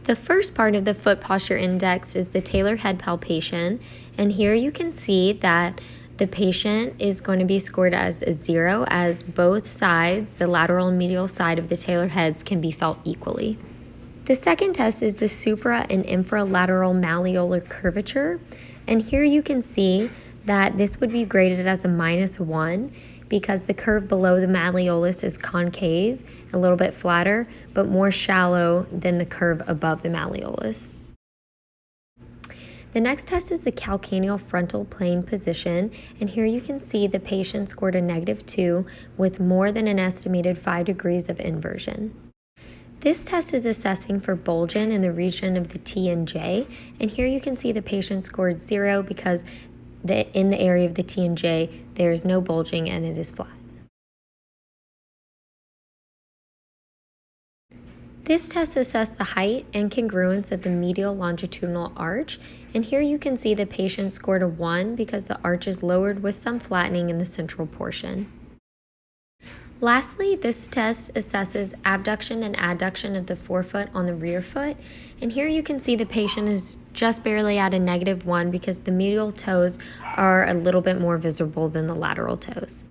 The first part of the foot posture index is the talar head palpation, and here you can see that the patient is going to be scored as a 0 as both sides, the lateral and medial side of the talar heads, can be felt equally. The second test is the supra and infralateral malleolar curvature, and here you can see that this would be graded as a -1 because the curve below the malleolus is concave, a little bit flatter, but more shallow than the curve above the malleolus. The next test is the calcaneal frontal plane position, and here you can see the patient scored a -2 with more than an estimated 5 degrees of inversion. This test is assessing for bulging in the region of the T and J, and here you can see the patient scored 0 because in the area of the T and J there is no bulging and it is flat. This test assessed the height and congruence of the medial longitudinal arch, and here you can see the patient scored a 1 because the arch is lowered with some flattening in the central portion. Lastly, this test assesses abduction and adduction of the forefoot on the rear foot, and here you can see the patient is just barely at a -1 because the medial toes are a little bit more visible than the lateral toes.